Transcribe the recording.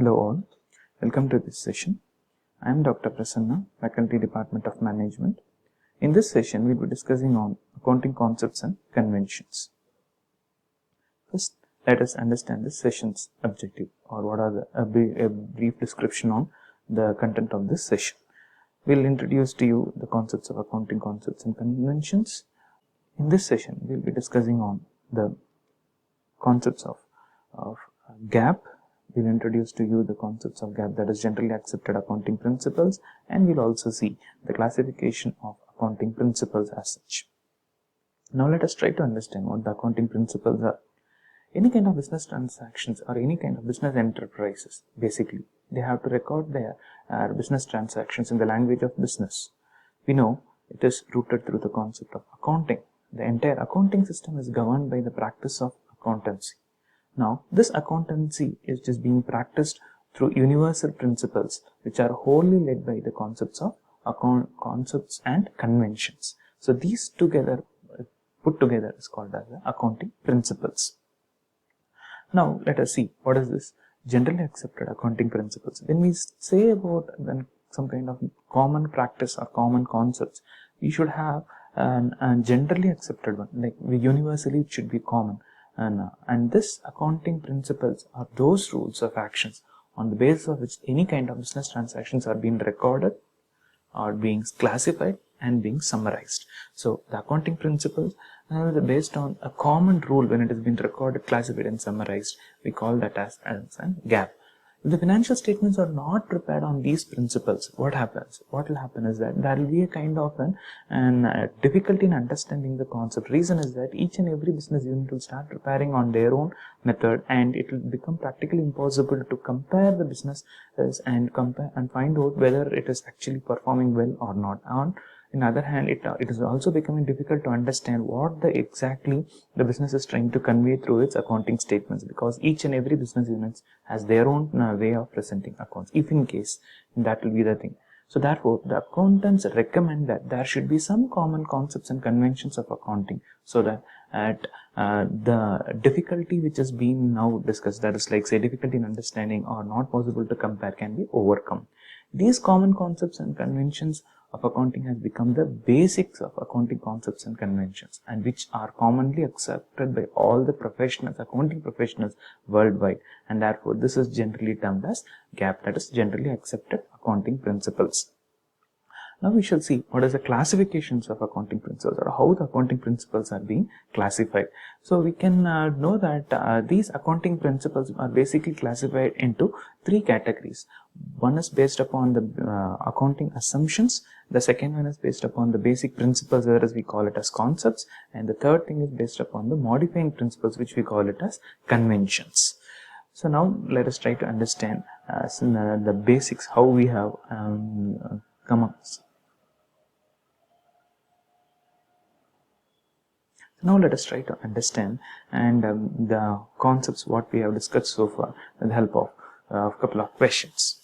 Hello all, welcome to this session. I am Dr. Prasanna, Faculty Department of Management. In this session, we will be discussing on accounting concepts and conventions. First, let us understand this session's objective, or what are a brief description on the content of this session. We will introduce to you the concepts of accounting concepts and conventions. In this session, we will be discussing on the concepts of GAAP. We'll introduce to you the concepts of GAAP, that is generally accepted accounting principles, and we'll also see the classification of accounting principles as such. Now let us try to understand what the accounting principles are. Any kind of business transactions or any kind of business enterprises, basically, they have to record their business transactions in the language of business. We know it is rooted through the concept of accounting. The entire accounting system is governed by the practice of accountancy. Now, this accountancy is just being practiced through universal principles, which are wholly led by the concepts of concepts and conventions. So these together, put together, is called as the accounting principles. Now, let us see what is this generally accepted accounting principles. When we say about some kind of common practice or common concepts, we should have a generally accepted one, like universally it should be common. And this accounting principles are those rules of actions on the basis of which any kind of business transactions are being recorded, are being classified, and being summarized. So the accounting principles are based on a common rule. When it has been recorded, classified, and summarized, we call that as a GAAP. If the financial statements are not prepared on these principles, what happens? What will happen is that there will be a kind of an difficulty in understanding the concept. Reason is that each and every business unit will start preparing on their own method, and it will become practically impossible to compare the businesses and compare and find out whether it is actually performing well or not. On the other hand, it is also becoming difficult to understand what exactly the business is trying to convey through its accounting statements, because each and every business unit has their own way of presenting accounts, if in case that will be the thing. So therefore, the accountants recommend that there should be some common concepts and conventions of accounting, so that the difficulty which is being now discussed, that is like say difficulty in understanding or not possible to compare, can be overcome. These common concepts and conventions of accounting has become the basics of accounting concepts and conventions, and which are commonly accepted by all the professionals, accounting professionals worldwide, and therefore this is generally termed as GAAP, that is generally accepted accounting principles. Now we shall see what is the classifications of accounting principles, or how the accounting principles are being classified. So we can know that these accounting principles are basically classified into three categories. One is based upon the accounting assumptions. The second one is based upon the basic principles, whereas we call it as concepts. And the third thing is based upon the modifying principles, which we call it as conventions. So now let us try to understand the basics, how we have come up. Now let us try to understand the concepts what we have discussed so far with the help of a couple of questions.